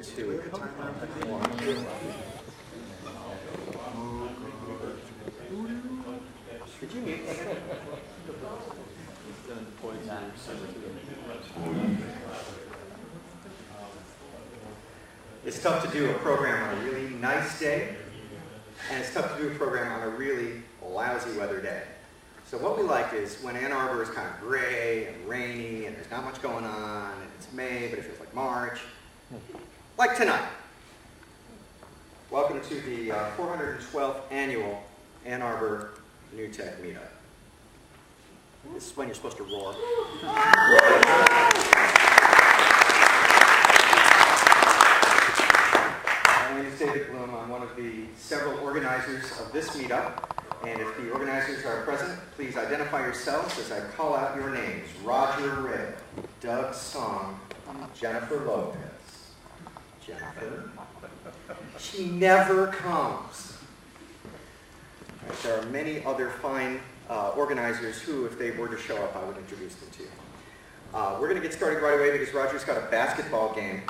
2, 1. Did you mute? It's tough to do a program on a really nice day, and it's tough to do a program on a really lousy weather day. So what we like is when Ann Arbor is kind of gray and rainy and there's not much going on, and it's May, but it feels like March, like tonight. Welcome to the 412th annual Ann Arbor A2NewTech Meetup. This is when you're supposed to roar. My name is David Bloom. I'm one of the several organizers of this meetup. And if the organizers are present, please identify yourselves as I call out your names. Roger Rayle, Doug Song, Jennifer Lopez. Jennifer? She never comes. Right, there are many other fine organizers who, if they were to show up, I would introduce them to you. We're going to get started right away because Roger's got a basketball game.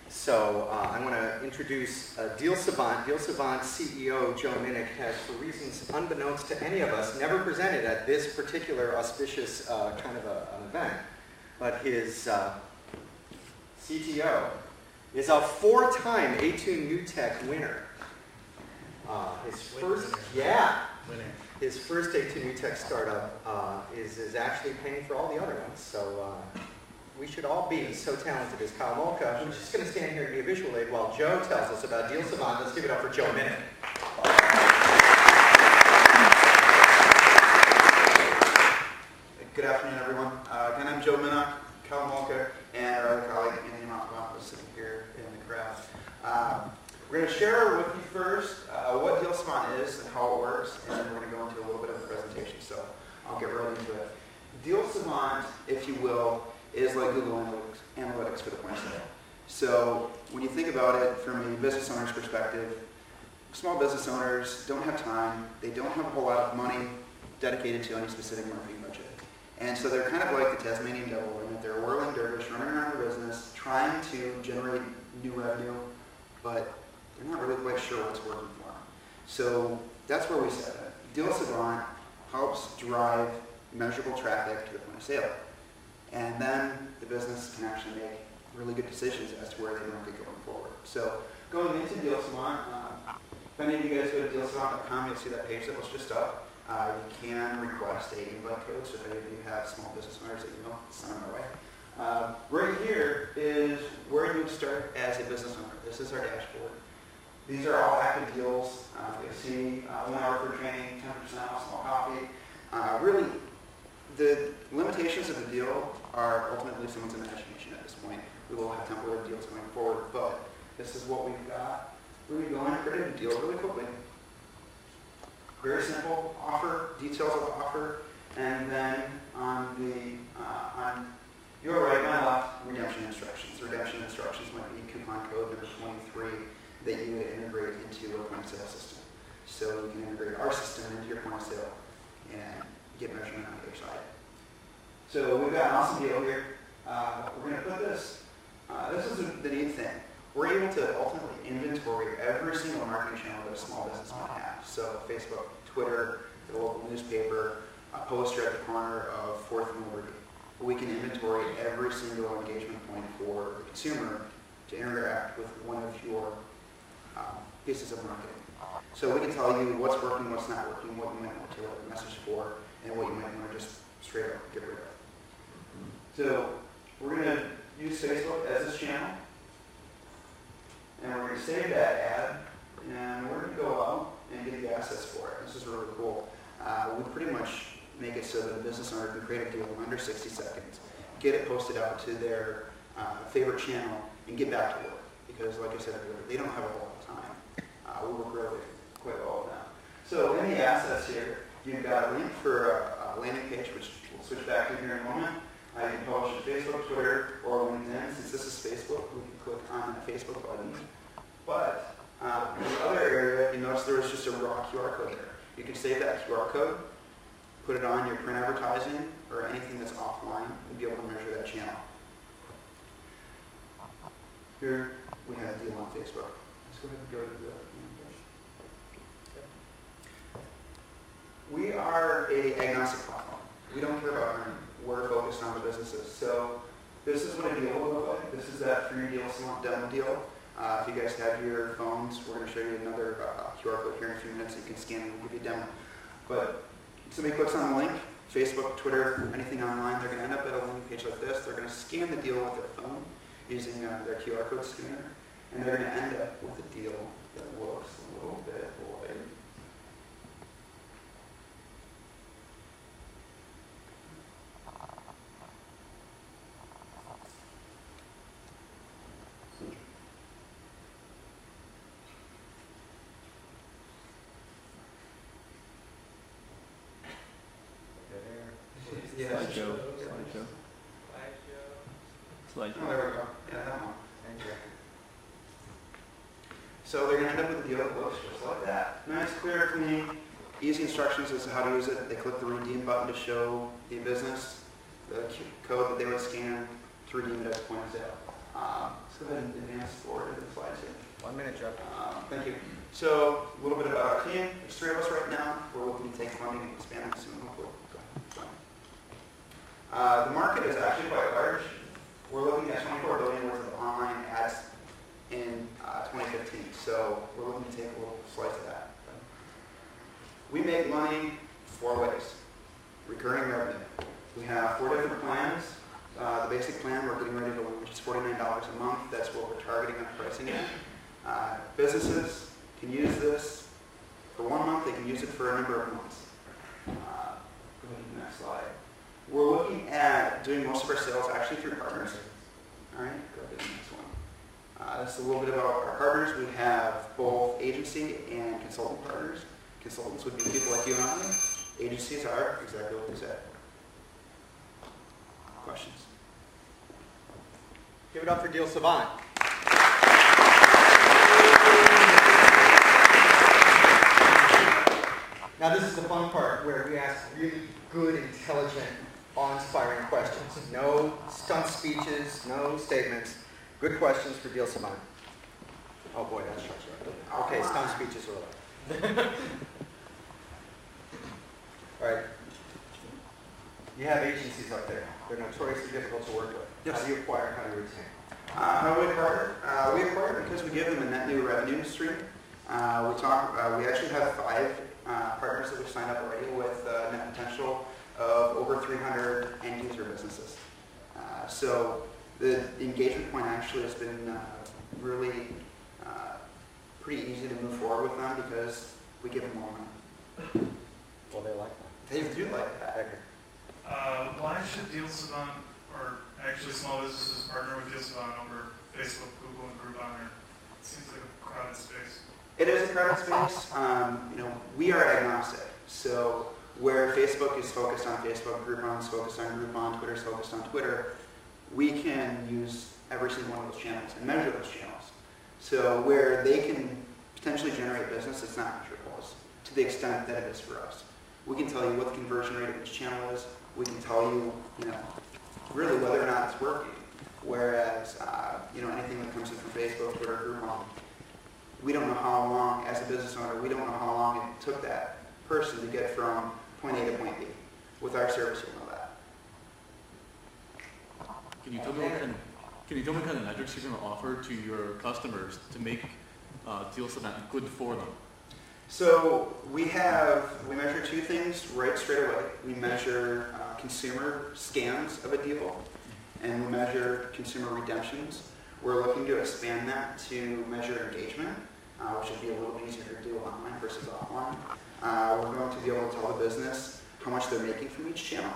So I want to introduce DealSavant. DealSavant CEO Joe Minock has, for reasons unbeknownst to any of us, never presented at this particular auspicious kind of an event. But his CTO is a 4-time A2NewTech winner. His first A2NewTech startup is actually paying for all the other ones. So we should all be so talented as Kyle Mulka, who's just going to stand here and be a visual aid while Joe tells us about DealSavant. Let's give it up for Joe Minock. Good afternoon, everyone. Again, I'm Joe Minock, Kyle Mulka, and our other colleague, Andy Mock, is sitting here in the crowd. We're going to share with you first what DealSavant is and how it works, and then we're going to go into a little bit of the presentation, so I'll get right into it. DealSavant, if you will, is like Google Analytics for the point of sale. So when you think about it from a business owner's perspective, small business owners don't have time, they don't have a whole lot of money dedicated to any specific marketing budget. And so they're kind of like the Tasmanian devil, in that they're a whirling dervish running around their business, trying to generate new revenue, but they're not really quite sure what's working for them. So that's where we set it. DealSavant helps drive measurable traffic to the point of sale. And then the business can actually make really good decisions as to where they market going forward. So going into DealSavant, if any of you guys go to DealSavant.com, you'll see that page that was just up. You can request a invite code, so if any of you have small business owners that you know, send them our way. Right here is where you would start as a business owner. This is our dashboard. These are all active deals. You'll see 1 hour for training, 10% off small coffee. Really, the limitations of the deal are ultimately someone's imagination at this point. We will have temporary deals going forward, but this is what we've got. We're going to go in and create a deal really quickly. Very simple offer, details of the offer, and then on your right, my left, redemption instructions. Redemption instructions might be coupon code number 23 that you would integrate into a point of sale system. So you can integrate our system into your point of sale and get measurement on the other side. So we've got an awesome deal here. We're going to put this, this is the neat thing. We're able to ultimately inventory every single marketing channel that a small business might have. So Facebook, Twitter, the local newspaper, a poster at the corner of 4th and Liberty. We can inventory every single engagement point for the consumer to interact with one of your pieces of marketing. So we can tell you what's working, what's not working, what you might want to tailor the message for, and what you might want to just straight up get rid of. So we're going to use Facebook as this channel, and we're going to save that ad, and we're going to go out and get the assets for it. This is really cool. We pretty much make it so that a business owner can create a deal in under 60 seconds, get it posted out to their favorite channel, and get back to work. Because like I said earlier, they don't have a whole lot of time. We work really quite well with them. So in the assets here, you've got a link for a landing page, which we'll switch back to here in a moment. You can publish to Facebook, Twitter, or LinkedIn. Since this is Facebook, we can click on the Facebook button. But in the other area, you notice there was just a raw QR code there. You can save that QR code, put it on your print advertising, or anything that's offline, and be able to measure that channel. Here, we had a deal on Facebook. Let's go ahead and go to the We are a agnostic platform. We don't care about earning. We're focused on the businesses. So this is what a deal will look like. This is that free DealSavant demo deal. If you guys have your phones, we're going to show you another QR code here in a few minutes. You can scan it and we'll give you a demo. But somebody clicks on the link, Facebook, Twitter, anything online, they're going to end up at a landing page like this. They're going to scan the deal with their phone using their QR code scanner, and they're going to end up with a deal that looks a little bit like Slideshow. Oh, there we go. Yeah, that one. Thank you. So they're going to end up with a deal that looks just like that. Nice, clear, clean, easy instructions as to how to use it. They click the redeem button to show the business the code that they would scan to redeem it at the point of sale. Let's go ahead and advance forward to the slides here. 1 minute, Joe. Thank you. So a little bit about our team. There's 3 of us right now. We're looking to take funding and expand it soon, hopefully. The market is actually quite large. We're looking at 24 billion worth of online ads in 2015. So we're looking to take a little slice of that. We make money 4 ways. Recurring revenue. We have 4 different plans. The basic plan we're getting ready to launch is $49 a month. That's what we're targeting on pricing it. Businesses can use this for 1 month. They can use it for a number of months. Go ahead to the next slide. We're looking at doing most of our sales actually through partners. All right, go to the next one. This is a little bit about our partners. We have both agency and consultant partners. Consultants would be people like you and I. Agencies are exactly what they said. Questions? Give it up for DealSavant. Now this is the fun part where we ask really good, intelligent, awe-inspiring questions. No stunt speeches, no statements. Good questions for DealSavant. Oh boy, that's right. Okay, stunt speeches are allowed. All right. You have agencies up there. They're notoriously difficult to work with. Yes. How do you acquire, how do you retain? How do we acquire? We acquire because we give them a net new revenue stream. We actually have 5 partners that we've signed up already with net potential of over 300 end user businesses. So the engagement point actually has been really pretty easy to move forward with them because we give them more money. Well, they like that. They do like that. Why should DealSavant, or actually small businesses, partner with DealSavant over Facebook, Google, and Groupon? It seems like a crowded space. It is a crowded space. We are agnostic. So where Facebook is focused on Facebook, Groupon is focused on Groupon, Twitter is focused on Twitter, we can use every single one of those channels and measure those channels. So where they can potentially generate business, it's not measurable to the extent that it is for us. We can tell you what the conversion rate of each channel is. We can tell you, really whether or not it's working. Whereas, anything that comes in from Facebook, Twitter, Groupon, we don't know how long, as a business owner, we don't know how long it took that person to get from point A to point B. With our service, you'll know that. Can you tell me what kind of metrics you're going to offer to your customers to make DealSavant good for them? So we measure 2 things right straight away. We measure consumer scans of a deal, and we measure consumer redemptions. We're looking to expand that to measure engagement, which would be a little easier to do online versus offline. We're going to be able to tell the business how much they're making from each channel.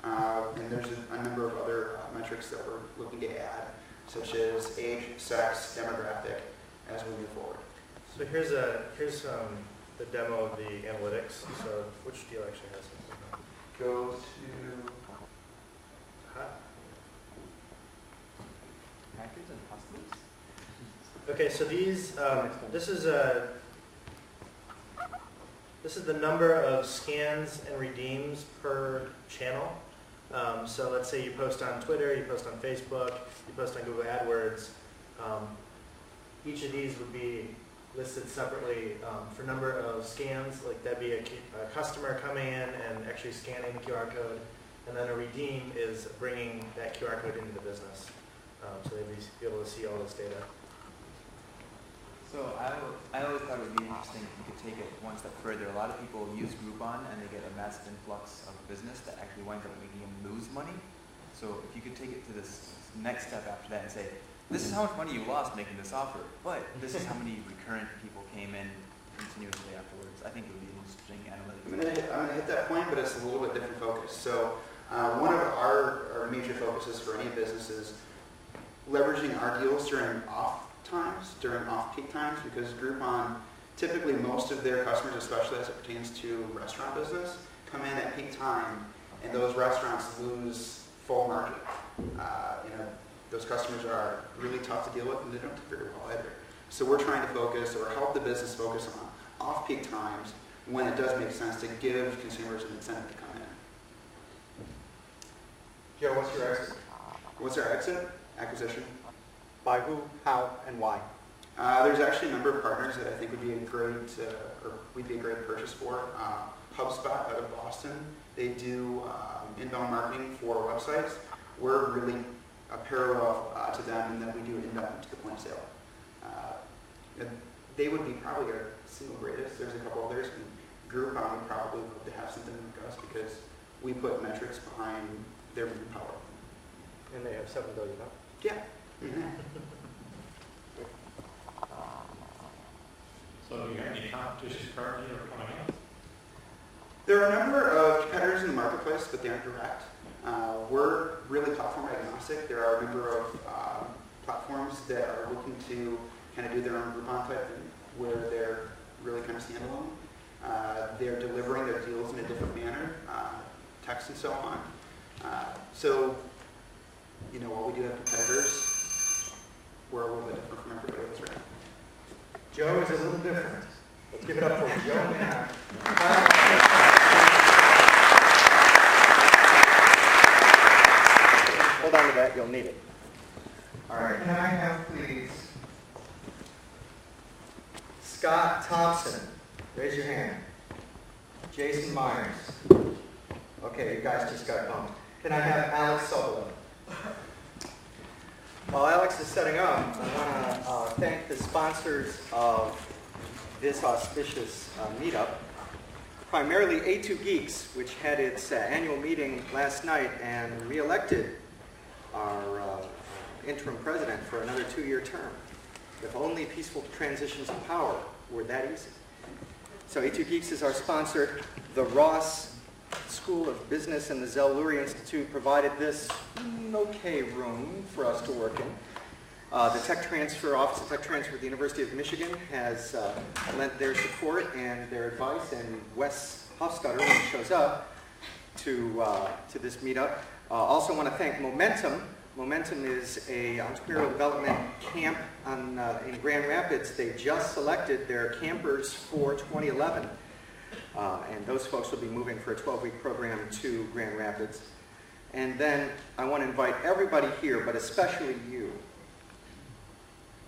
And there's a number of other metrics that we're looking to add, such as age, sex, demographic, as we move forward. So here's the demo of the analytics. So which deal actually has it? Go to Package and customers? Okay, so these this is the number of scans and redeems per channel. So let's say you post on Twitter, you post on Facebook, you post on Google AdWords. each of these would be listed separately for number of scans. Like that'd be a customer coming in and actually scanning the QR code, and then a redeem is bringing that QR code into the business. So they'd be able to see all this data. So I always thought it would be interesting if you could take it one step further. A lot of people use Groupon and they get a massive influx of business that actually winds up making them lose money. So if you could take it to this next step after that and say, this is how much money you lost making this offer, but this is how many recurrent people came in continuously afterwards. I think it would be an interesting analytic. I'm going to hit that point, but it's a little bit different focus. So one of our major focuses for any business is leveraging our deals during off-peak times, because Groupon, typically most of their customers, especially as it pertains to restaurant business, come in at peak time, and those restaurants lose full margin. Those customers are really tough to deal with, and they don't do very well either. So we're trying to focus, or help the business focus on off-peak times when it does make sense to give consumers an incentive to come in. Joe, what's your exit? What's our exit? Acquisition. By who, how, and why? There's actually a number of partners that I think would be a great, or we'd be a great purchase for. HubSpot out of Boston, they do inbound marketing for websites. We're really a parallel to them in that we do inbound to the point of sale. They would be probably our single greatest. There's a couple others. And Groupon would probably love to have something like us because we put metrics behind their power. And they have 7 billion, huh? Yeah. Mm-hmm. So do you have any competition currently or coming up? There are a number of competitors in the marketplace, but they aren't direct. We're really platform agnostic. There are a number of platforms that are looking to kind of do their own Groupon type thing, where they're really kind of standalone. They're delivering their deals in a different manner, text and so on. While we do have competitors, we're a little bit different from everybody else right now. Joe is a little different. Let's give it up for Joe. Hold on to that, you'll need it. All right, can I have, please, Scott Thompson? Raise your hand. Jason Myers. Okay, you guys just got bumped. Can I have Alex Sobolev? While Alex is setting up, I want to thank the sponsors of this auspicious meetup, primarily A2 Geeks, which had its annual meeting last night and re-elected our interim president for another 2-year term. If only peaceful transitions of power were that easy. So A2 Geeks is our sponsor. The Ross School of Business and the Zell-Lurie Institute provided this okay room for us to work in. The Tech Transfer, Office of Tech Transfer at the University of Michigan has lent their support and their advice, and Wes Hofstadter, when he shows up to this meetup. Also want to thank Momentum. Momentum is a entrepreneurial development camp in Grand Rapids. They just selected their campers for 2011. And those folks will be moving for a 12-week program to Grand Rapids. And then I want to invite everybody here, but especially you,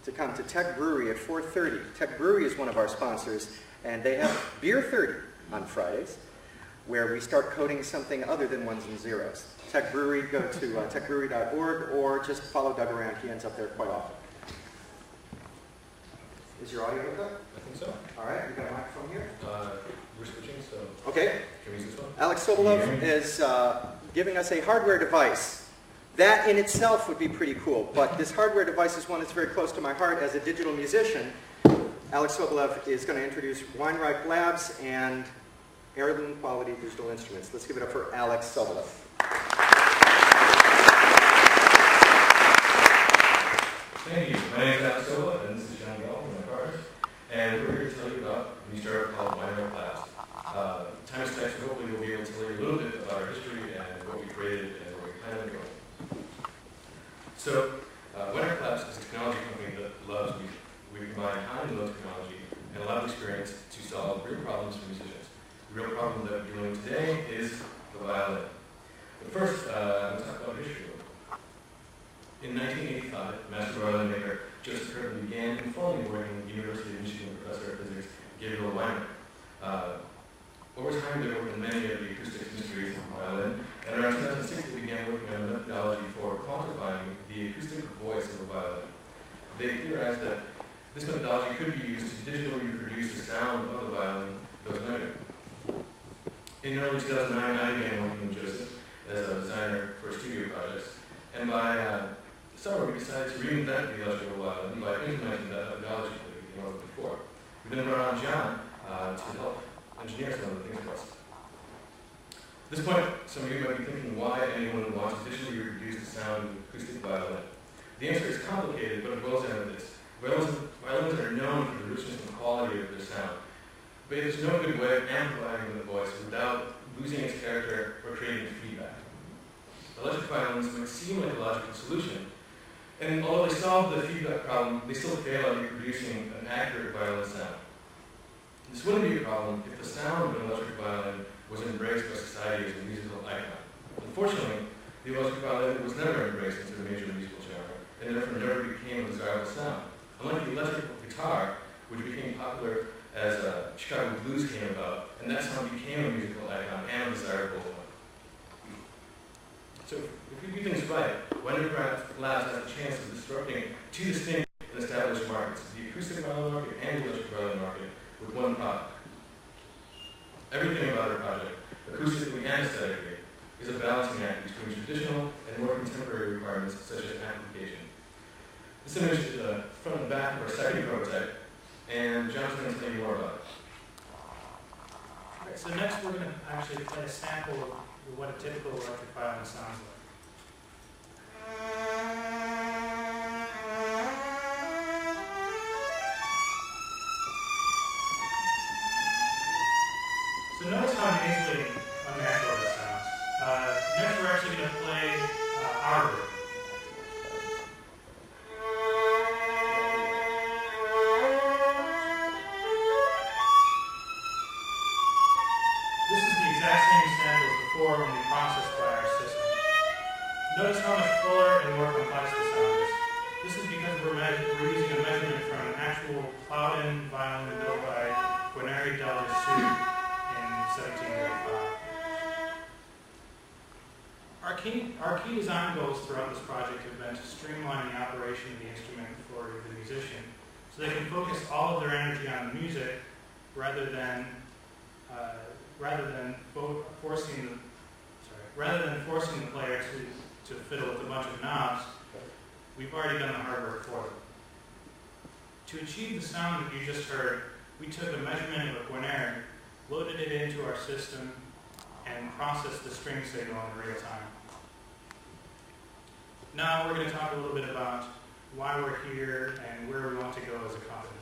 to come to Tech Brewery at 4:30. Tech Brewery is one of our sponsors, and they have Beer 30 on Fridays, where we start coding something other than ones and zeros. Tech Brewery, go to techbrewery.org, or just follow Doug around. He ends up there quite often. Is your audio hooked up? I think so. All right, you got a microphone here? We're switching, so Okay. can we use this one? Alex Sobolev is giving us a hardware device. That in itself would be pretty cool, but this hardware device is one that's very close to my heart as a digital musician. Alex Sobolev is going to introduce Weinreich Labs and heirloom-quality digital instruments. Let's give it up for Alex Sobolev. Thank you. My name is Alex Sobolev, and this is John Gall from my partners. And we're here to tell you about a new startup called Weinreich Labs. Time is text, hopefully we'll be able to tell you a little bit about our history and what we created and where we plan on going. So, Weinreich Labs is a technology company that loves music. We combine high and low technology and a lot of experience to solve real problems for musicians. The real problem that we're dealing with today is the violin. But first, let's talk about history. In 1985, master violin maker Joseph Curtin began informally working with University of Michigan professor of physics Gabriel Weinreich. Over time, they worked on many of the acoustic mysteries of the violin, and around 2006 they began working on a methodology for quantifying the acoustic voice of a violin. They theorized that this methodology could be used to digitally reproduce the sound of the violin that was measured. In early 2009, I began working with Joseph as a designer for studio projects, and by summer we decided to reinvent the electrical violin by implementing that methodology that we came up with before. We then brought on John to help engineer some of the things for us. At this point, some of you might be thinking why anyone would want to digitally reproduce the sound of an acoustic violin. The answer is complicated, but it boils down to this. Violins are known for the richness and quality of their sound, but there's no good way of amplifying the voice without losing its character or creating feedback. Electric violins might seem like a logical solution, and although they solve the feedback problem, they still fail at reproducing an accurate violin sound. This wouldn't be a problem if the sound of an electric violin was embraced by society as a musical icon. Unfortunately, the electric violin was never embraced into a major musical genre, and therefore never became a desirable sound. Unlike the electric guitar, which became popular as Chicago blues came about, and that sound became a musical icon and a desirable one. So if we do things right, Weinreich Labs has a chance of disrupting two distinct and established markets, the acoustic violin market and the electric violin market, with one product. Everything about our project, acoustically and aesthetically, is a balancing act between traditional and more contemporary requirements such as amplification. This image is the front and back of our second prototype, and John's going to tell you more about it. Alright, so next we're going to actually play a sample of what a typical electric violin sounds like. So notice how nasally unnatural this sounds. Next we're actually going to play our version. This is the exact same sample as before when we processed by our system. Notice how much fuller and more complex the sound is. This is because we're using a measurement from an actual Plowden violin built by Weinreich Labs in 1735. Our key design goals throughout this project have been to streamline the operation of the instrument for the musician, so they can focus all of their energy on the music rather than forcing the player to fiddle with a bunch of knobs. We've already done the hard work for them. To achieve the sound that you just heard, we took a measurement of Weinreich, loaded it into our system, and processed the string signal in real time. Now we're going to talk a little bit about why we're here and where we want to go as a company.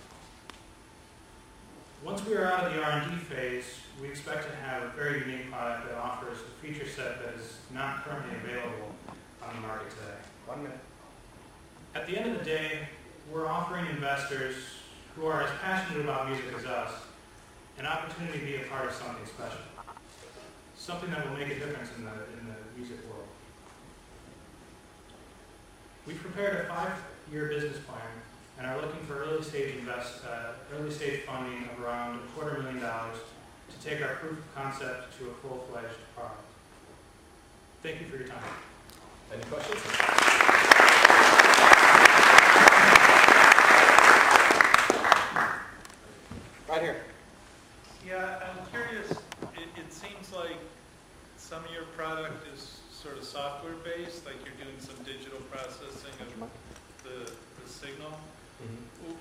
Once we are out of the R&D phase, we expect to have a very unique product that offers a feature set that is not currently available on the market today. 1 minute. At the end of the day, we're offering investors who are as passionate about music as us an opportunity to be a part of something special, something that will make a difference in the music world. We've prepared a 5-year business plan and are looking for early stage funding of around $250,000 to take our proof of concept to a full-fledged product. Thank you for your time. Any questions? Right here. Yeah, I'm curious. It seems like some of your product is sort of software-based, like you're doing some digital processing of the signal. Mm-hmm.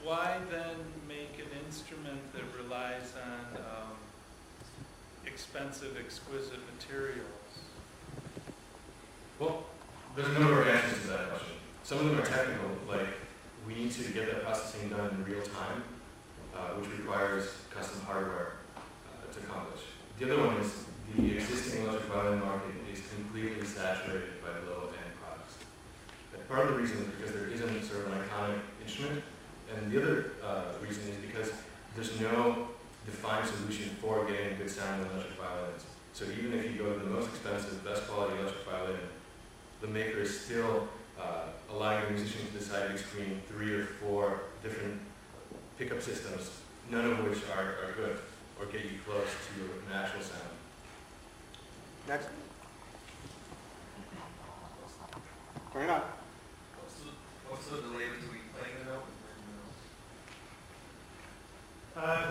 Why then make an instrument that relies on expensive, exquisite materials? Well, there's a number of answers to that question. Some of them are technical, like we need to get that processing done in real time, which requires custom hardware to accomplish. The other one is the existing electric violin market is completely saturated by low-end products. And part of the reason is because there isn't sort of an iconic instrument, and the other reason is because there's no defined solution for getting a good sound in electric violins. So even if you go to the most expensive, best quality electric violin, the maker is still allowing the musician to decide between 3 or 4 different pickup systems, none of which are good or get you close to an actual sound. Next. Turn it on. What's the delay between playing the note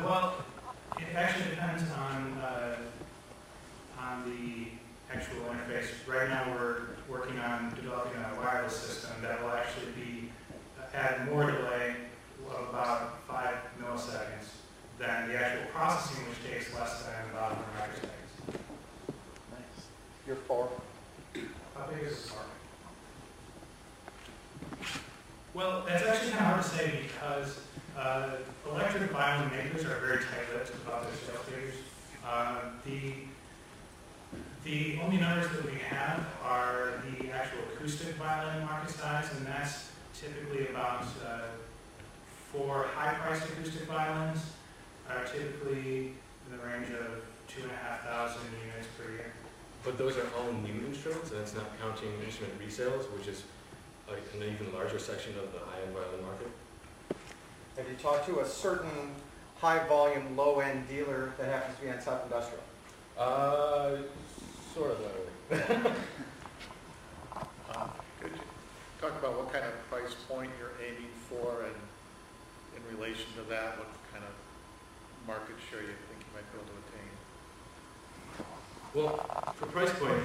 Well, it actually depends on the actual interface. Right now we're working on developing a wireless system that will actually add more delay of about 5 milliseconds than the actual processing, which takes less than about 100 microseconds. Nice. You're 4. How big is this market? Well, that's actually kind of hard to say because electric violin makers are very tight-lipped about their sales figures. The only numbers that we have are the actual acoustic violin market size, and that's typically about 4 high-priced acoustic violins are typically in the range of 2,500 units per year. But those are all new instruments, and it's not counting instrument resales, which is like an even larger section of the high-end violin market. Have you talked to a certain high-volume, low-end dealer that happens to be on South Industrial? Sort of. Could you talk about what kind of price point you're aiming for, and in relation to that, what kind of market share you think you might be able to attain? Well, for price point,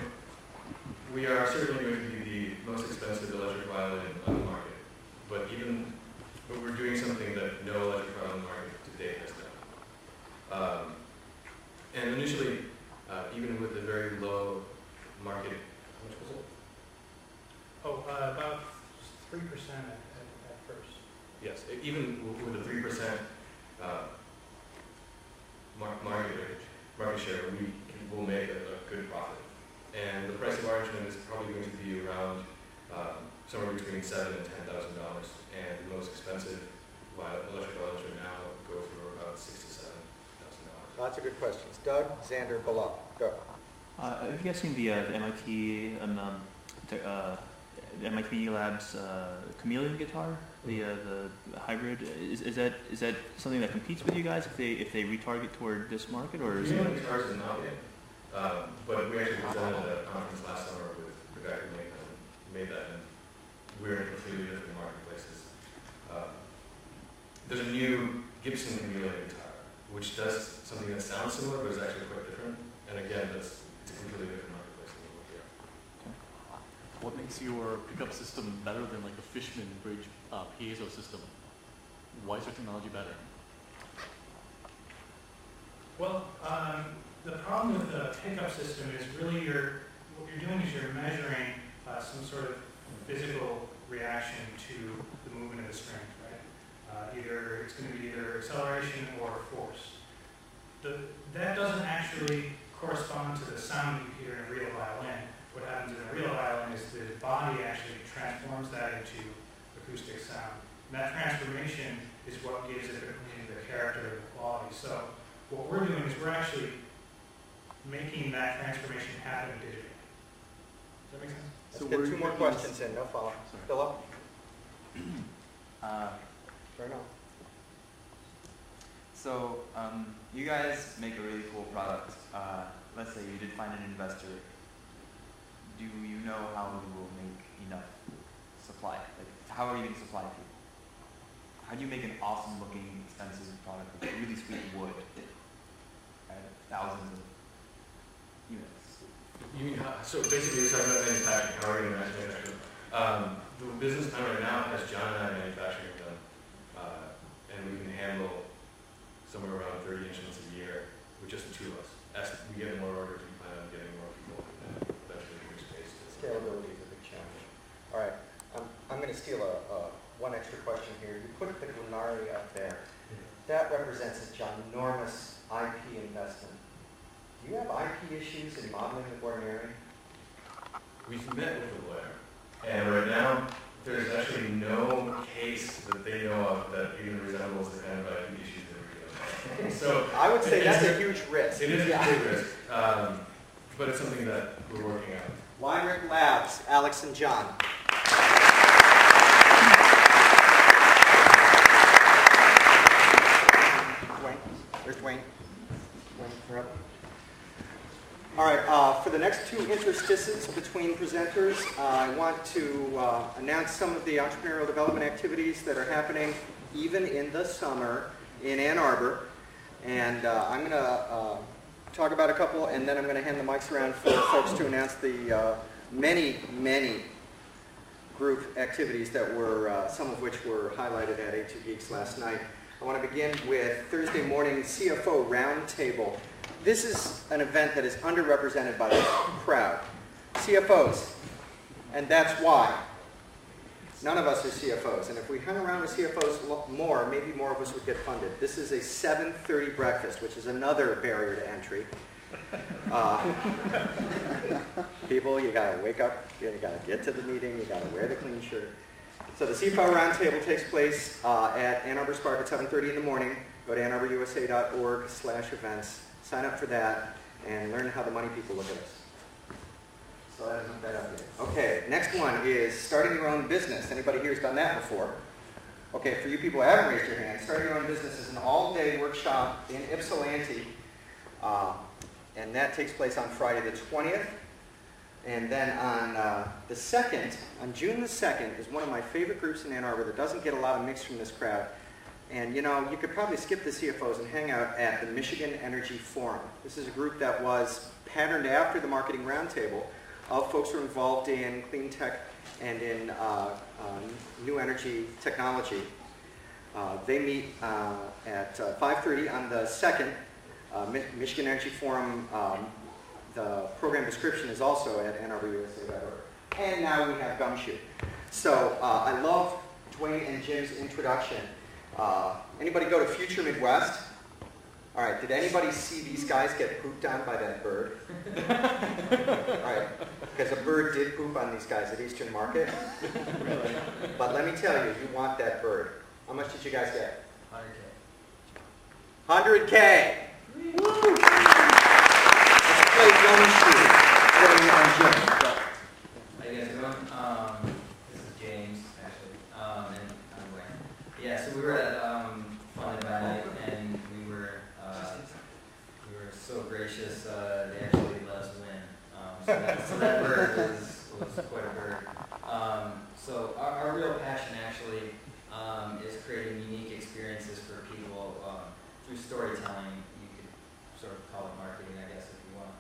we are certainly going to be the most expensive electric violin on the market. But we're doing something that no electric violin market to date has done. And initially, even with the very low market, how much was it? Oh, about 3% at first. Yes, even with a 3% market share, we will make a good profit. And the price of our instrument is probably going to be around somewhere between $7,000 and $10,000. And the most expensive electric violin instrument now go for about $6,000 to $7,000. Lots of good questions. Doug, Xander, Bilal, go. Have you guys seen the MIT MIT Labs Chameleon guitar, the hybrid? Is that something that competes with you guys if they retarget toward this market, or is Chameleon guitars is not yet, but we actually presented at a conference last summer with the guy who made that, and we're in completely different marketplaces. There's a new Gibson Chameleon guitar, which does something that sounds similar, but is actually quite different. And again, it's a completely different marketplace than what we are. What makes your pickup system better than like the Fishman Bridge piezo system? Why is your technology better? Well, the problem with the pickup system is really what you're doing is you're measuring some sort of physical reaction to the movement of the strings, right? It's going to be either acceleration or force. That doesn't actually correspond to the sound you hear in a real violin. What happens in a real violin is the body actually transforms that into acoustic sound. And that transformation is what gives it the character and the quality. So what we're doing is we're actually making that transformation happen digitally. Does that make sense? Let's get 2 more questions in. No follow-up. Philip? Turn on. So, you guys make a really cool product. Let's say you did find an investor. Do you know how you will make enough supply? Like, how are you going to supply people? How do you make an awesome looking, expensive product with really sweet wood at thousands of units? You mean so basically you're talking about manufacturing, how are you going to manufacture? The business plan right now has John and I manufacturing done, and we can handle somewhere around 30 instruments a year with just the 2 of us. As we get more orders, we plan on getting more people and eventually bigger space. Scalability is a big challenge. All right, I'm going to steal one extra question here. You put the Guarneri up there. That represents a ginormous IP investment. Do you have IP issues in modeling the Guarneri? We've met with the lawyer, and right now there's actually no case that they know of that even resembles the kind of IP issues that we're dealing with. So I would say that's a huge risk. It is a big risk, but it's something that we're working on. Weinreich Labs, Alex and John. next two interstices between presenters, I want to announce some of the entrepreneurial development activities that are happening even in the summer in Ann Arbor. And I'm going to talk about a couple, and then I'm going to hand the mics around for folks to announce the many group activities that were, some of which were highlighted at A2 Geeks last night. I want to begin with Thursday morning CFO Roundtable. This is an event that is underrepresented by the crowd. CFOs, and that's why. None of us are CFOs, and if we hung around with CFOs more, maybe more of us would get funded. This is a 7:30 breakfast, which is another barrier to entry. People, you gotta wake up, you gotta get to the meeting, you gotta wear the clean shirt. So the CFO Roundtable takes place at Ann Arbor Spark at 7:30 in the morning. Go to annarborusa.org/events, sign up for that, and learn how the money people look at us. So I haven't that up yet. Okay, next one is starting your own business. Anybody here has done that before? Okay, for you people who haven't raised your hand, starting your own business is an all-day workshop in Ypsilanti, and that takes place on Friday the 20th. And then on the 2nd, on June the 2nd, is one of my favorite groups in Ann Arbor that doesn't get a lot of mix from this crowd. And you know, you could probably skip the CFOs and hang out at the Michigan Energy Forum. This is a group that was patterned after the Marketing Roundtable of folks who are involved in clean tech and in new energy technology. They meet at 5:30 on the 2nd. Michigan Energy Forum, the program description is also at annarborusa.org. And now we have Gumshoe. So I love Dwayne and Jim's introduction. Anybody go to Future Midwest? All right, did anybody see these guys get pooped on by that bird? All right, because a bird did poop on these guys at Eastern Market. Really? But let me tell you, you want that bird. How much did you guys get? 100K. 100K! Woo! Let's play Gumshoe. Dwayne and Jim. How you guys doing? This is James, actually, and I'm Wayne. Yeah, so we were at Fun by Night, and we were so gracious. They actually let us win. So that bird was quite a bird. So our real passion actually is creating unique experiences for people through storytelling. You could sort of call it marketing, I guess, if you want.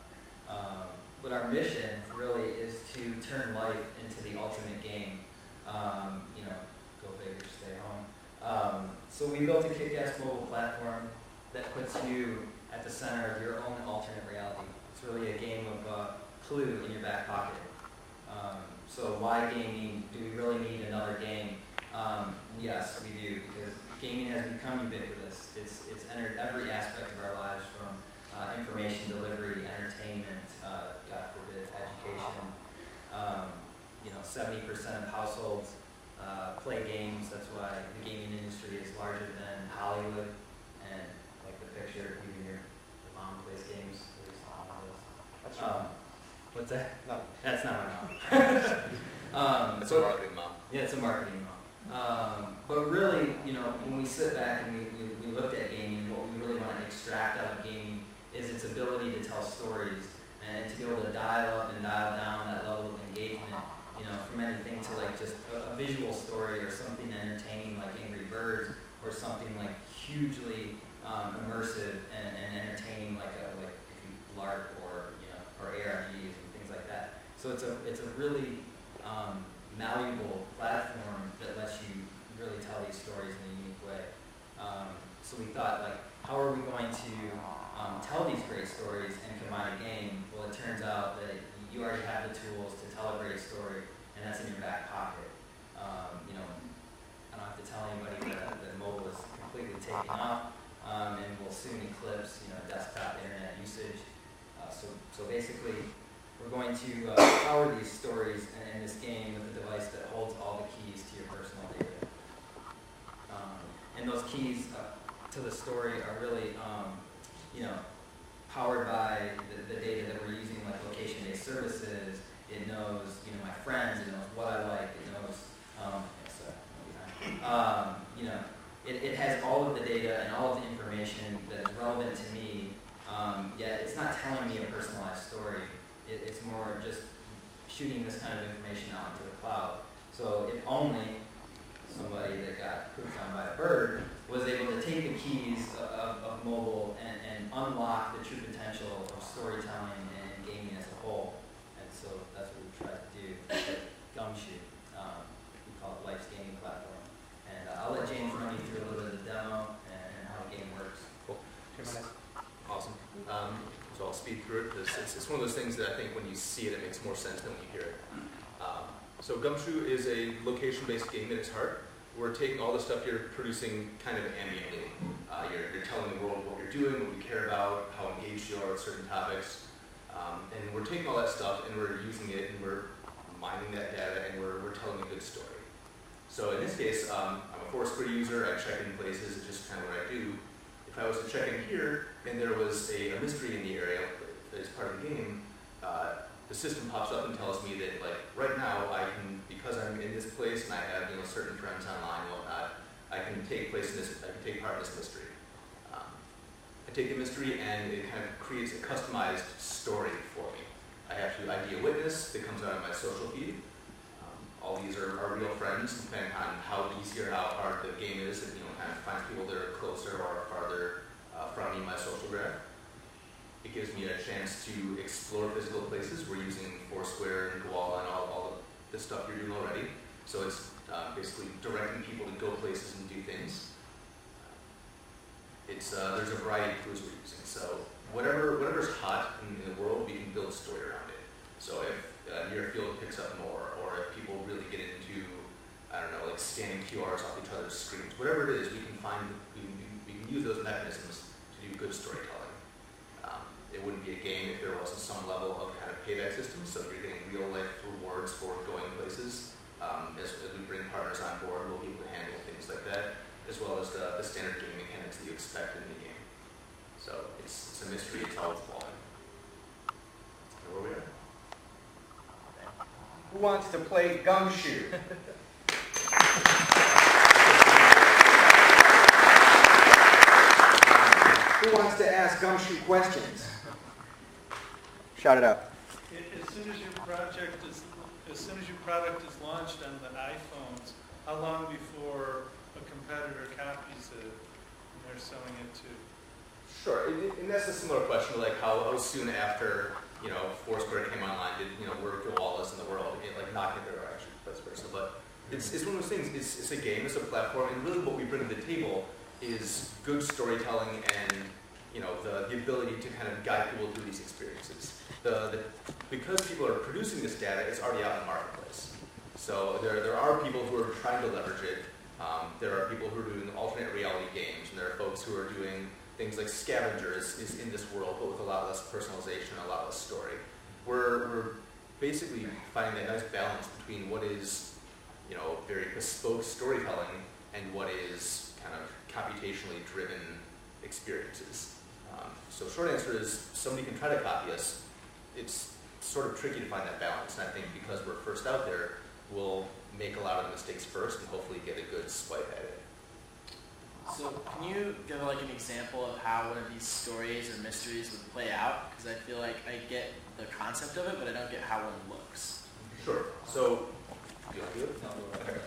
But our mission really is to turn life into the ultimate game. You know, go big or stay home. So we built a kick-ass mobile platform that puts you at the center of your own alternate reality. It's really a game of Clue in your back pocket. So why gaming? Do we really need another game? Yes, we do, because gaming has become ubiquitous. It's entered every aspect of our lives, from information delivery, entertainment, God forbid, education. 70% of households play games. That's why the gaming industry is larger than Hollywood. And like the picture, even your mom plays games. At least my mom does. That's right. What's that? No, that's not my mom. It's a marketing mom. Yeah, it's a marketing mom. But really, when we sit back and we looked at gaming, what we really want to extract out of gaming is its ability to tell stories and to be able to dial up and dial down that level of engagement. From anything to like just a visual story or something entertaining like Angry Birds, or something like hugely immersive and entertaining like if you LARP or ARGs and things like that. So it's a really malleable platform that lets you really tell these stories in a unique way. So we thought, like, how are we going to tell these great stories and combine a game? Well, it turns out that you already have the tools to tell a great story, and that's in your back pocket. I don't have to tell anybody that mobile is completely taken off, and will soon eclipse desktop internet usage. So basically, we're going to power these stories in this game with a device that holds all the keys to your personal data. And those keys to the story are really, powered by the data that we're using, like location-based services. It knows, my friends. It knows what I like. It knows, it has all of the data and all of the information that is relevant to me. Yet it's not telling me a personalized story. It's more just shooting this kind of information out into the cloud. So if only somebody that got pooped on by a bird was able to take the keys of mobile and unlock the true potential of storytelling and gaming as a whole. And so that's what we tried to do at Gumshoe. We call it Life's Gaming Platform. And I'll let James run you through a little bit of the demo and how the game works. Cool. Awesome. So I'll speed through it. It's one of those things that I think when you see it, it makes more sense than when you hear it. So Gumshoe is a location-based game at its heart. We're taking all the stuff you're producing kind of ambiently. You're telling the world what you're doing, what we care about, how engaged you are with certain topics. And we're taking all that stuff and we're using it and we're mining that data and we're telling a good story. So in this case, I'm a Foursquare user. I check in places. It's just kind of what I do. If I was to check in here and there was a mystery in the area that is part of the game, the system pops up and tells me that, like, right now I can, because I'm in this place and I have, certain friends online and whatnot, I can take part in this mystery. I take the mystery and it kind of creates a customized story for me. I have to ID a witness that comes out of my social feed. All these are real friends, depending on how easy or how hard the game is. It kind of finds people that are closer or farther from me in my social graph. It gives me a chance to explore physical places. We're using Foursquare and Koala and all the stuff you're doing already. So it's basically directing people to go places and do things. There's a variety of tools we're using. So whatever's hot in the world, we can build a story around it. So if near field picks up more, or if people really get into, I don't know, like scanning QRs off each other's screens, whatever it is, we can use those mechanisms to do good storytelling. It wouldn't be a game if there wasn't some level of kind of payback system. So if you're getting real life rewards for going places, as we bring partners on board, we'll be able to handle things like that, as well as the standard game mechanics that you expect in the game. So it's a mystery. It's how it's evolving. Where we are. Who wants to play Gumshoe? Who wants to ask Gumshoe questions? Shout it out. As soon as your product is launched on the iPhones, how long before a competitor copies it and they're selling it to? Sure, and that's a similar question, like how soon after Foursquare came online did we're Koalas in the world, like not get there actually vice versa. But it's one of those things. It's a game, it's a platform, and really what we bring to the table is good storytelling and the ability to kind of guide people through these experiences. Because people are producing this data, it's already out in the marketplace. So there are people who are trying to leverage it. There are people who are doing alternate reality games, and there are folks who are doing things like Scavengers is in this world, but with a lot less personalization, a lot less story. We're basically finding that nice balance between what is very bespoke storytelling and what is kind of computationally driven experiences. So short answer is somebody can try to copy us. It's sort of tricky to find that balance, and I think because we're first out there, we'll make a lot of the mistakes first and hopefully get a good swipe at it. So can you give an example of how one of these stories or mysteries would play out? Because I feel like I get the concept of it, but I don't get how one looks. Sure. So, do you want to do it? Okay.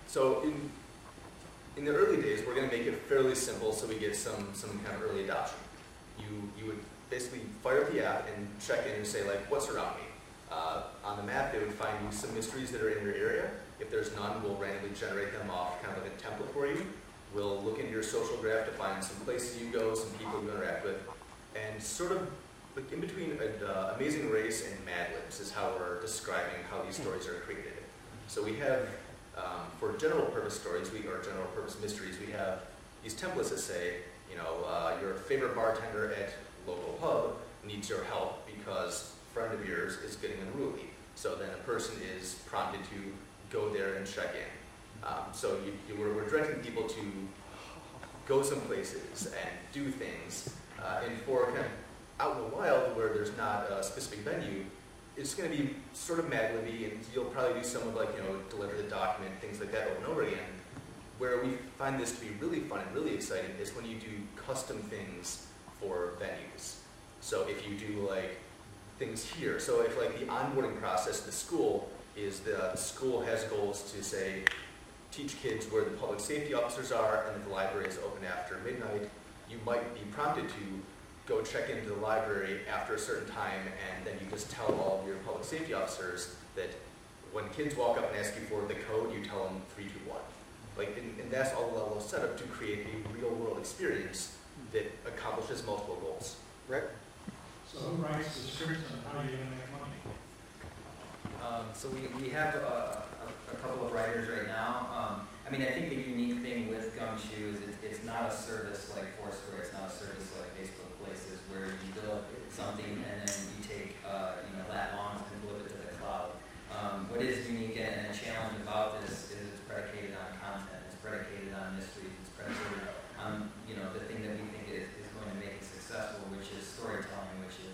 So in the early days, we're going to make it fairly simple so we get some kind of early adoption. You would basically fire up the app and check in and say, like, what's around me? On the map, they would find you some mysteries that are in your area. If there's none, we'll randomly generate them off kind of like a template for you. We'll look into your social graph to find some places you go, some people you interact with, and sort of like in between Amazing Race and Mad Libs is how we're describing how these stories are created. So we have, for general purpose stories, or general purpose mysteries, we have these templates that say, your favorite bartender at local pub needs your help because a friend of yours is getting unruly. So then a person is prompted to go there and check in. So we're directing people to go some places and do things. And for kind of out in the wild where there's not a specific venue, it's going to be sort of Mad Libby, and you'll probably do some of deliver the document, things like that over and over again. Where we find this to be really fun and really exciting is when you do custom things for venues. So if you do things here. So if like the onboarding process at the school is the school has goals to say, teach kids where the public safety officers are, and if the library is open after midnight, you might be prompted to go check into the library after a certain time, and then you just tell all of your public safety officers that when kids walk up and ask you for the code, you tell them 321. Like, and that's all the level of setup to create a real world experience that accomplishes multiple goals. Rick? So who writes the scripts and how are you going to make money? So we have a couple of writers right now. I mean, I think the unique thing with Gumshoe is it's not a service like Foursquare, it's not a service like Facebook Places where you build something and then you take lat longs and flip it to the cloud. What is unique and a challenge about this is it's predicated on content, it's predicated on mysteries, it's predicated on the thing that we think is going to make it successful, which is storytelling, which is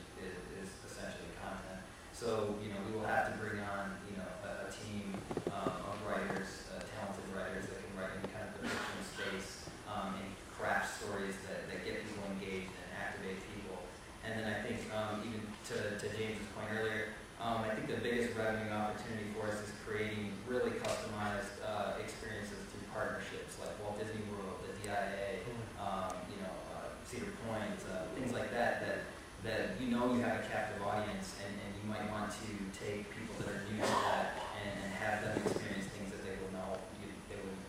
essentially content. So we will have to bring on a team of writers, talented writers that can write in kind of the fiction space and craft stories that get people engaged and activate people. And then I think even to James's point earlier, I think the biggest revenue opportunity for us is creating really customized experiences through partnerships like Walt Disney World, the DIA, Cedar Point, things like that you have a captive audience and you might want to take people that are new to that and have them experience things that they will know they would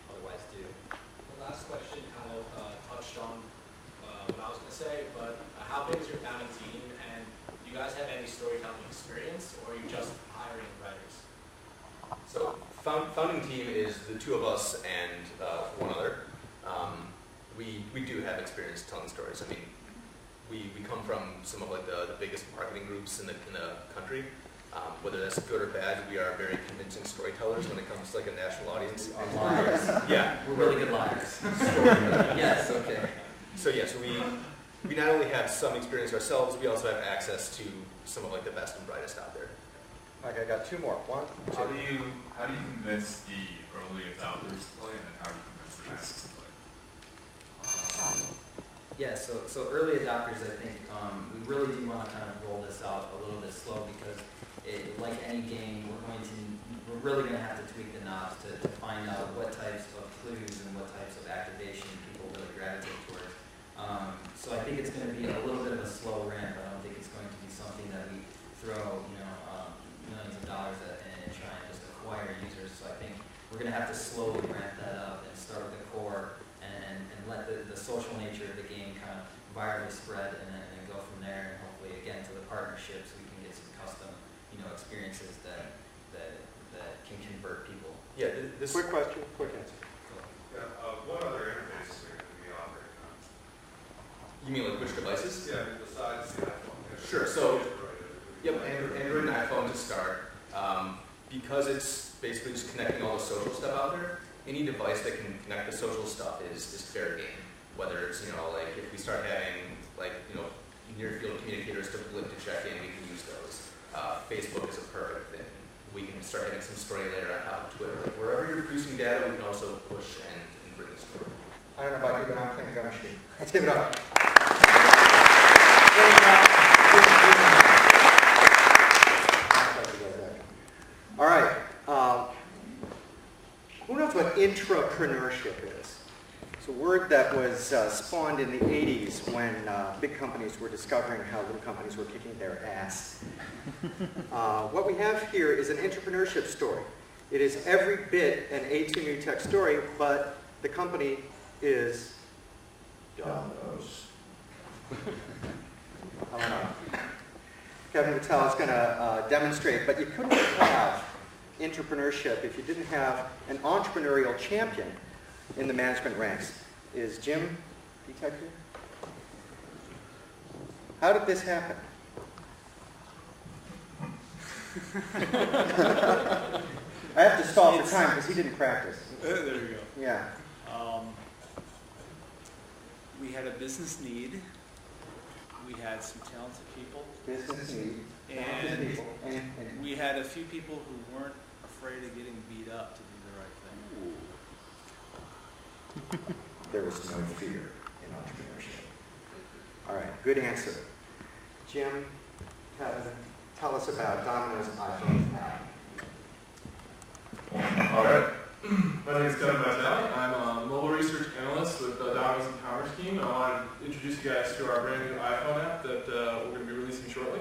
otherwise do. The last question kind of touched on what I was going to say, but how big is your founding team, and do you guys have any storytelling experience, or are you just hiring writers? So founding team is the two of us and one other. We do have experience telling stories. I mean, we come from some of like the biggest marketing groups in the country. Whether that's good or bad, we are very convincing storytellers when it comes to like a national audience. Liars. Yeah, we're really good liars. Yes, okay. So we not only have some experience ourselves, we also have access to some of like the best and brightest out there. Okay, I got two more. One, two. How do you convince the early adopters to play, and then how do you convince the masses to play? Yeah, so early adopters, I think we really do want to kind of roll this out a little bit slow because like any game, we're really going to have to tweak the knobs to find out what types of clues and what types of activation people really gravitate towards. So I think it's going to be a little bit of a slow ramp. I don't think it's going to be something that we throw millions of dollars at and try and just acquire users. So I think we're going to have to slowly ramp that up and start with the core and let the social nature of the game kind of virally spread and then go from there, and hopefully again to the partnerships we can get some custom experiences that can convert people. Yeah, this quick question, quick answer. Yeah, what other interfaces are going to be operating on? You mean like which devices? Yeah, besides the iPhone. Sure. So, yep, Android and iPhone to start. Because it's basically just connecting all the social stuff out there, any device that can connect the social stuff is fair game. Whether it's, like if we start having near field communicators to blip to check in, we can use those. Facebook is a perfect thing. We can start having some story later on top of Twitter. Like wherever you're producing data, we can also push and bring the story. I don't know about you, but I'm thinking Gumshoe. Let's give it up. All right. Who knows what intrapreneurship is? It's a word that was spawned in the 80s when big companies were discovering how little companies were kicking their ass. What we have here is an entrepreneurship story. It is every bit an A2NewTech story, but the company is Domino's. I don't know. Kevin Vitale is going to demonstrate, but you couldn't have entrepreneurship if you didn't have an entrepreneurial champion in the management ranks. Is Jim Detect here? How did this happen? I have to stall for time because he didn't practice. There you go. Yeah. We had a business need. We had some talented people. Business need. And people. And we had a few people who weren't afraid of getting beat up to do the right thing. There was no fear in entrepreneurship. All right, good answer. Jim, Kevin, tell us about Domino's iPhone app. All right. My name is Kevin Vitale. I'm a mobile research analyst with the Domino's e-commerce team, and I want to introduce you guys to our brand new iPhone app that we're going to be releasing shortly.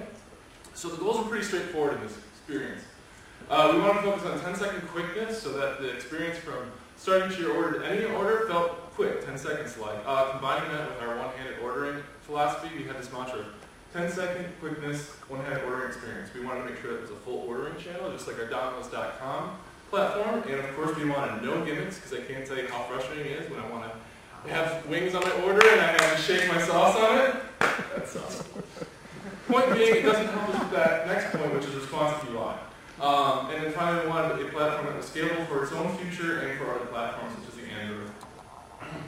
So the goals are pretty straightforward in this experience. We want to focus on 10-second quickness so that the experience from starting to your order to ending your order felt quick, 10 seconds like. Combining that with our one-handed ordering philosophy, we had this mantra of 10-second quickness, one-handed ordering experience. We wanted to make sure that it was a full ordering channel, just like our Domino's.com platform. And of course, we wanted no gimmicks, because I can't tell you how frustrating it is when I want to have wings on my order and I have to shake my sauce on it. That sucks. Point being, it doesn't help us with that next point, which is responsive UI. And then finally, we wanted a platform that was scalable for its own future and for other platforms, such as the Android.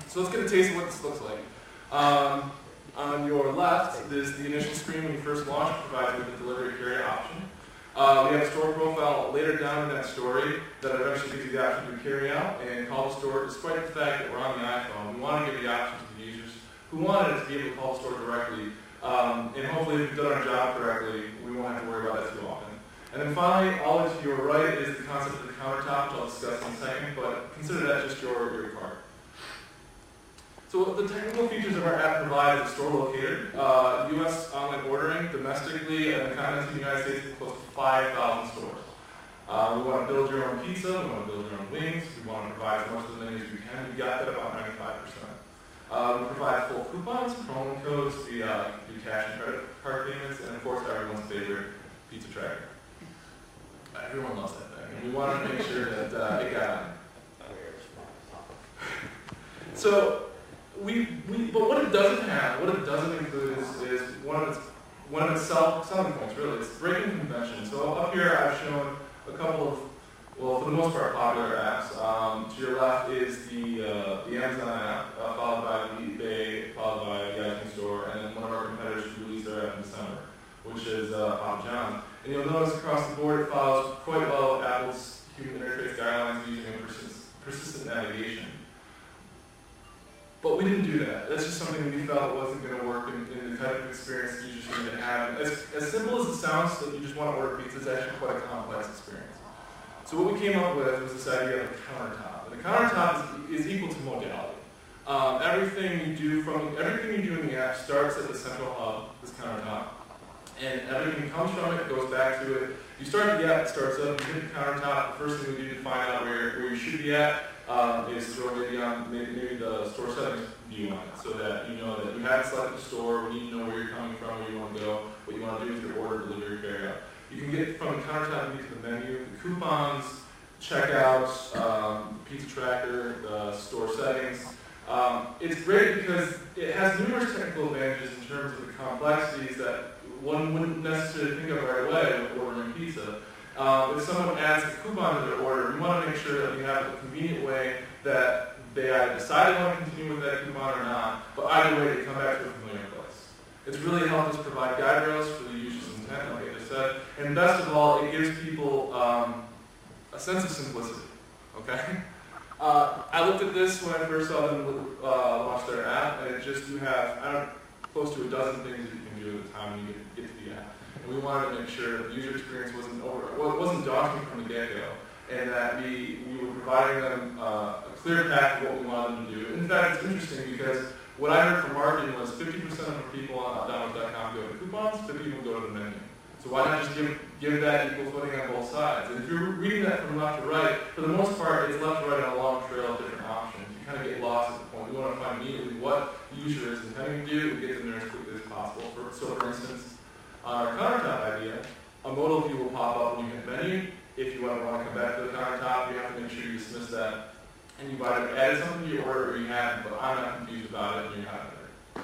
So let's get a taste of what this looks like. On your left is the initial screen when you first launch, provides you with the delivery carry option. We have a store profile later down in that story that eventually gives you the option to carry out and call the store, despite the fact that we're on the iPhone. We want to give the option to the users who wanted it to be able to call the store directly. And hopefully, if we've done our job correctly, we won't have to worry about that too often. And then finally, all to your right is the concept of the countertop, which I'll discuss in a second, but consider that just your cart. So the technical features of our app provide is a store locator, U.S. online ordering, domestically, and the continents of the United States with close to 5,000 stores. We want to build your own pizza, we want to build your own wings, we want to provide as much of the menu as we can. We got that about 95%. We provide full coupons, promo codes, we do cash and credit card payments, and of course everyone's favorite pizza tracker. Everyone loves that thing, and we wanted to make sure that it got on. So, but what it doesn't have, what it doesn't include is one of its selling points, really. It's breaking convention. So up here I've shown a couple of, well, for the most part, popular apps. To your left is the Amazon app, followed by the eBay, followed by the iTunes Store, and then one of our competitors released their app in December, which is Papa John's. And you'll notice across the board it follows quite well Apple's human interface guidelines using a persistent navigation. But we didn't do that. That's just something we felt wasn't going to work in the type of experience that you just need to have. As simple as it sounds that you just want to order pizza, it's actually quite a complex experience. So what we came up with was this idea of a countertop. And the countertop is equal to modality. Everything you do in the app starts at the central hub, this countertop. And everything comes from it, goes back to it. You start the app, it starts up, you hit the countertop. The first thing we do to find out where you should be at is throw maybe the store settings view on it, so that you know that you haven't selected the store, we need to know where you're coming from, where you want to go, what you want to do with your order, delivery, carry out. You can get from the countertop to the menu, the coupons, checkouts, pizza tracker, the store settings. It's great because it has numerous technical advantages in terms of the complexities that one wouldn't necessarily think of right away with ordering pizza. If someone adds a coupon to their order, we want to make sure that we have a convenient way that they either decide they want to continue with that coupon or not, but either way they come back to a familiar place. It's really helped us provide guide rails for the user's intent, like I just said, and best of all, it gives people a sense of simplicity, okay? I looked at this when I first saw them launch their app, and you have close to a dozen things that you can do at the time when you get to the app. And we wanted to make sure that the user experience wasn't daunting from the get-go, and that we were providing them a clear path of what we wanted them to do. In fact, it's interesting because what I heard from marketing was 50% of the people on Domino.com go to coupons, 50 people go to the menu. So why not just give that equal footing on both sides? And if you're reading that from left to right, for the most part, it's left to right on a long trail of different options. You kind of get lost at the point. We want to find immediately what the user is intending to do and get them there as quickly as possible. So for instance, on our countertop idea, a modal view will pop up when you hit menu. If you want to come back to the countertop, you have to make sure you dismiss that. And you've either added something to your order or you haven't, but I'm not confused about it and you have it.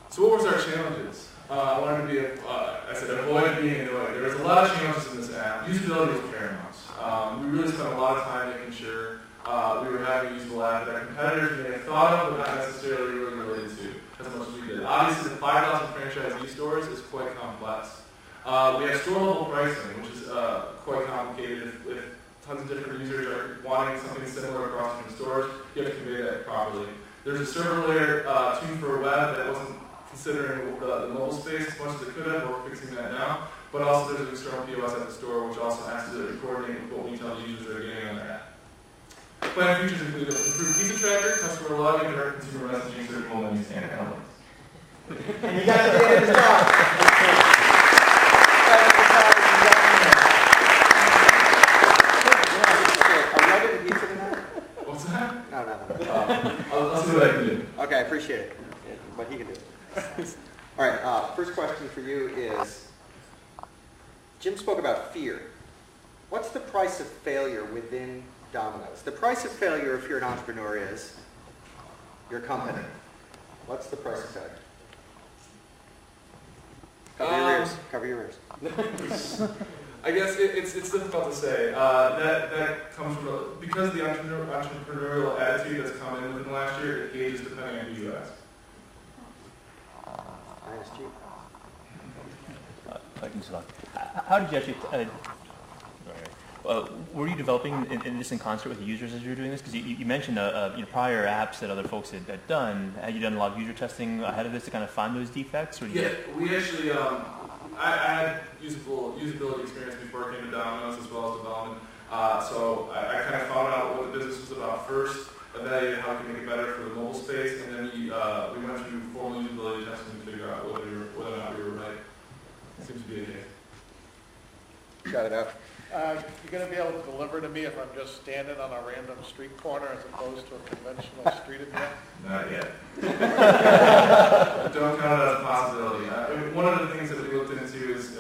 So what was our challenges? I wanted to be, I said, avoid being annoyed. There was a lot of challenges in this app. Usability was paramount. We really spent a lot of time making sure we were having a usable app that our competitors may have thought of, but not necessarily really related to as much as we did. Obviously, the 5,000 franchisee stores is quite complex. We have store-level pricing, which is quite complicated. If tons of different users are wanting something similar across different stores, you have to convey that properly. There's a server layer tuned for web that wasn't considering the mobile space as much as it could have. We're fixing that now. But also there's an external POS at the store, which also has to coordinate with what we tell the users they're getting on their app. Planned features include improved pizza tracker, customer login, better consumer messaging, circle menus, and comments. And you got to get it done. Are you open to pizza tonight? What's that? No. I'll see what I can do. Okay, I appreciate it. What he can do. All right, first question for you is, Jim spoke about fear. What's the price of failure within Domino's? The price of failure, if you're an entrepreneur, is your company. What's the price of failure? Cover your ears. I guess it's difficult to say. That comes from because of the entrepreneurial attitude that's come in within the last year. It gauges depending on who you ask. I asked you. How did you actually? Were you developing this in concert with the users as you were doing this? Because you mentioned prior apps that other folks had done. Had you done a lot of user testing ahead of this to kind of find those defects? Or We actually, I had usability experience before I came to Domino's as well as development. So I kind of found out what the business was about first, evaluated how we can make it better for the mobile space, and then we went through formal usability testing to figure out whether or not we were right. It seems to be the case. Got it out. You're going to be able to deliver to me if I'm just standing on a random street corner as opposed to a conventional street address? Not yet. Don't count it as a possibility. One of the things that we looked into is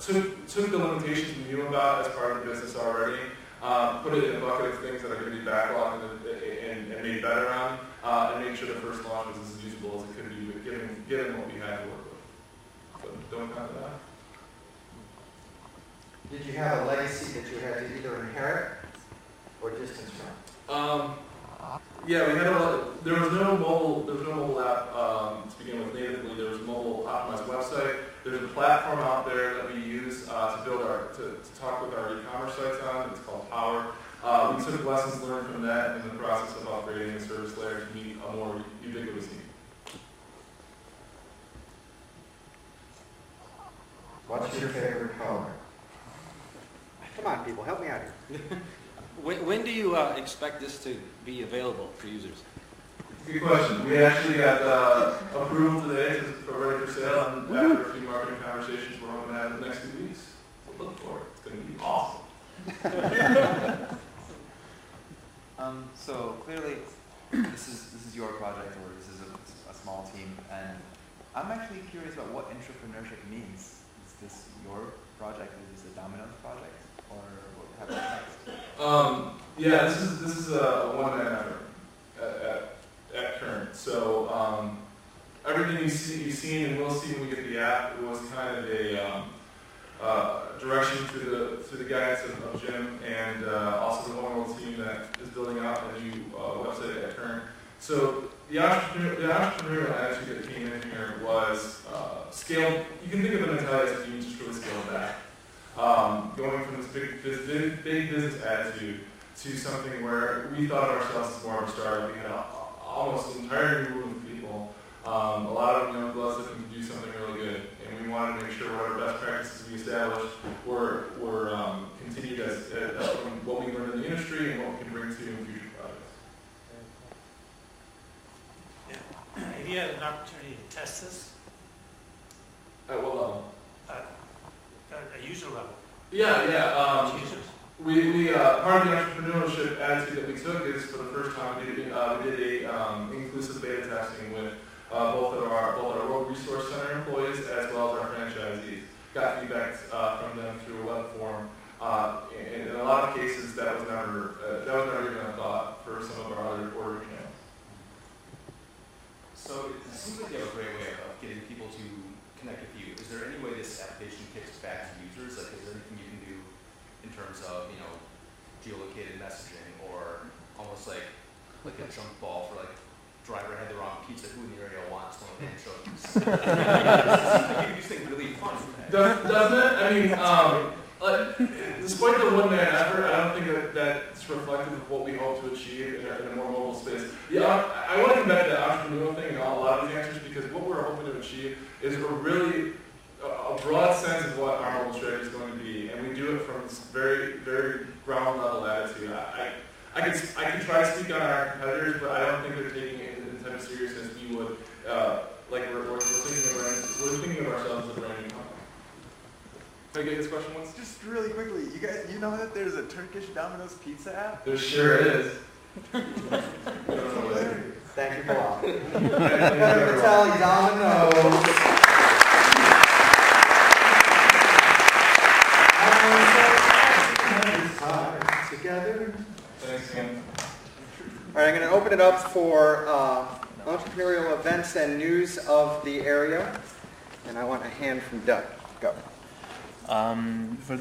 took the limitations we knew about as part of the business already, put it in a bucket of things that are going to be backlogged and made better on, and make sure the first launch was as usable as it could be, given what we had to work with. So don't count it out. Did you have a legacy that you had to either inherit or distance from? Yeah, we had there was no mobile app to begin with natively. There was a mobile optimized website. There's a platform out there that we use to build to talk with our e-commerce sites on. It's called Power. We took lessons learned from that in the process of upgrading the service layer to meet a more ubiquitous need. What's your favorite color? Come on, people, help me out here. When do you expect this to be available for users? Good question. We actually got approval today for ready for sale, and after a few marketing conversations, we're hoping to have it in the next 2 weeks. So look for it. It's going to be awesome. So clearly, this is your project, or this is a small team, and I'm actually curious about what entrepreneurship means. Is this your project? Is this a Domino's project? Or what happens next? Yeah, this is a one-man effort at current. So everything you've seen and will see when we get the app, it was kind of a direction through the guidance of Jim and also the whole team that is building out a new website at current. So the entrepreneurial attitude that came in here was scaled. You can think of the mentality as you just really scaled back. Going from this big business attitude to something where we thought of ourselves as more of a startup. We had almost an entire new room of people, a lot of young bloods looking to do something really good, and we wanted to make sure whatever best practices we established were continued as from what we learned in the industry and what we can bring to future projects. Have you had an opportunity to test this? At what level? At a user level? Yeah. We part of the entrepreneurship attitude that we took is for the first time we did a inclusive beta testing with both our World Resource Center employees as well as our franchisees. Got feedback from them through a web form. In a lot of cases, that was never even a thought for some of our other ordering channels. So it seems like you have a great way of getting people to connect with you. Is there any way this application kicks back to users? Like, is there anything you can do in terms of, geolocated messaging, or almost like a jump ball for like driver had the wrong pizza, who in the area wants one of the anchovies? It seems like you can do something really fun from that. Doesn't it? I mean, despite the one-man effort, I don't think that's reflective of what we hope to achieve in a more mobile space. Yeah, I want to come back to the entrepreneurial thing and a lot of these answers because what we're hoping to achieve is a really a broad sense of what our mobile strategy is going to be, and we do it from this very, very ground level attitude. I can try to speak on our competitors, but I don't think they're taking it in the type of seriousness we would. Like we're thinking of ourselves as a brand new company. Can I get this question once? Just really quickly, you know that there's a Turkish Domino's pizza app? There sure is. Thank you, Paul. Vitale, Domino's. Together. Thanks, man. All right, I'm going to open it up for entrepreneurial events and news of the area. And I want a hand from Doug. Go. For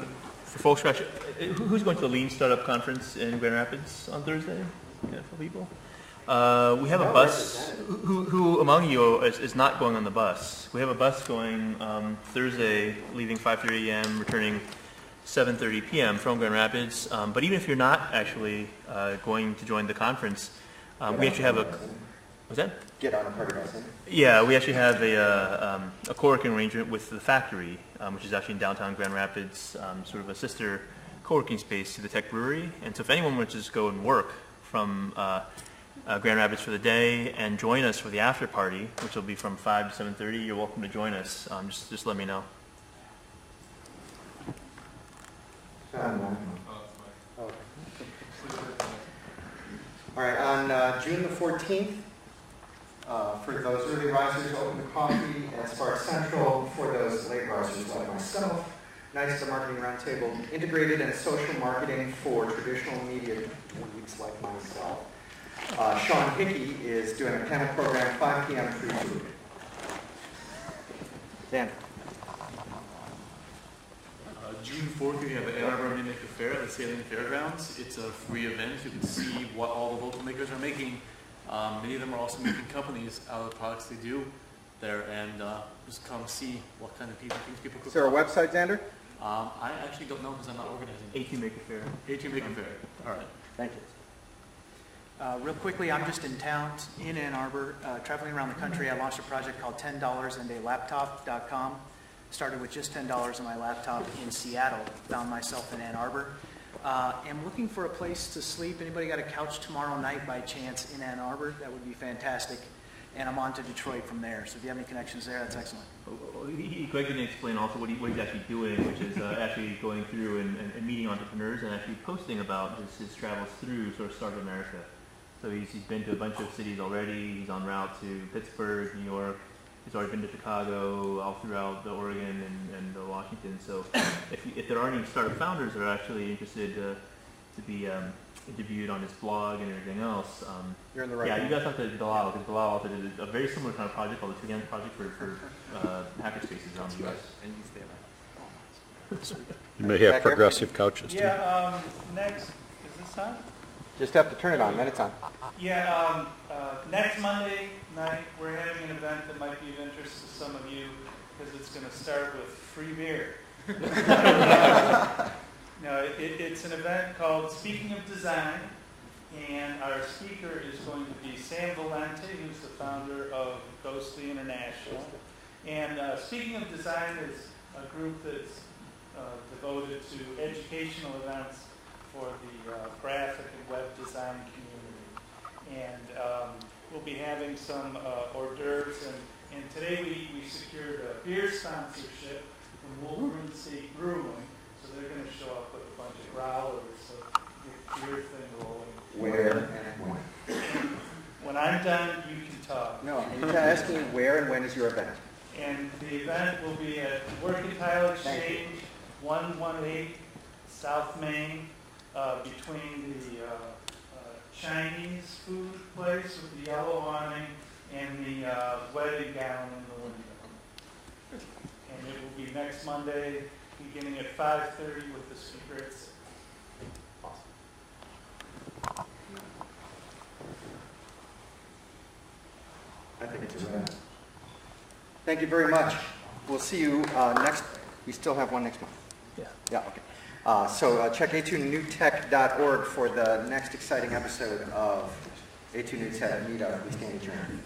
folks who actually, who's going to the Lean Startup Conference in Grand Rapids on Thursday? A couple people. We have a bus. Who among you is not going on the bus? We have a bus going Thursday, leaving 5:30 a.m., returning 7:30 p.m. from Grand Rapids. But even if you're not actually going to join the conference, we actually have a. What's that? Get on a party bus. Yeah, we actually have a co-working arrangement with the Factory, which is actually in downtown Grand Rapids, sort of a sister co-working space to the Tech Brewery. And so if anyone wants to just go and work from Grand Rapids for the day and join us for the after party, which will be from 5 to 7:30, you're welcome to join us. Just let me know. All right, on June the 14th, for those early risers, open to coffee at Spark Central. For those late risers like myself, Nights of the Marketing Roundtable, integrated and social marketing for traditional media leads like myself. Sean Hickey is doing a panel program, 5 p.m. free food. Dan. June 4th, we have the Ann Arbor Minock Fair at the Salient Fairgrounds. It's a free event. You can see what all the local makers are making. Many of them are also making companies out of the products they do there, and just come see what kind of things people cook. Is there a website, Xander? I actually don't know because I'm not organizing. A2 Maker Fair. A2 Maker Fair. All right. Thank you. Real quickly, I'm just in town in Ann Arbor, traveling around the country. I launched a project called $10andalaptop.com. Started with just $10 on my laptop in Seattle. Found myself in Ann Arbor. Am looking for a place to sleep. Anybody got a couch tomorrow night by chance in Ann Arbor? That would be fantastic. And I'm on to Detroit from there. So if you have any connections there, that's excellent. Greg didn't explain also what he's actually doing, which is actually going through and meeting entrepreneurs and actually posting about his travels through sort of Startup America. So he's been to a bunch of cities already. He's en route to Pittsburgh, New York. He's already been to Chicago, all throughout the Oregon and Washington. So if there are any startup founders that are actually interested to be interviewed on his blog and everything else, you're in the right. Yeah, you guys have to Bilal, because Bilal also did a very similar kind of project called the 2GAN project for hackerspaces around the U.S. And you stay there. You may have progressive couches too. Yeah, next, is this on? Just have to turn it on, then it's on. Yeah, next Monday night, we're having an event that might be of interest to some of you, because it's going to start with free beer. No, it's an event called Speaking of Design, and our speaker is going to be Sam Valente, who's the founder of Ghostly International. And Speaking of Design is a group that's devoted to educational events for the graphic and web design community. And we'll be having some hors d'oeuvres, and today we secured a beer sponsorship from Wolverine State Brewing, so they're going to show up with a bunch of growlers, so get the beer thing rolling. Where and when? When I'm done, you can talk. No, you're asking where and when is your event? And the event will be at Mercantile Exchange, 118 South Main, between the Chinese food place with the yellow awning and the wedding gown in the window. And it will be next Monday, beginning at 5:30 with the speaker at 6. I think it's a wrap. Thank you very much. We'll see you next. We still have one next month. Yeah. Yeah. Okay. So check A2NewTech.org for the next exciting episode of A2NewTech Meetup, we stand adjourned.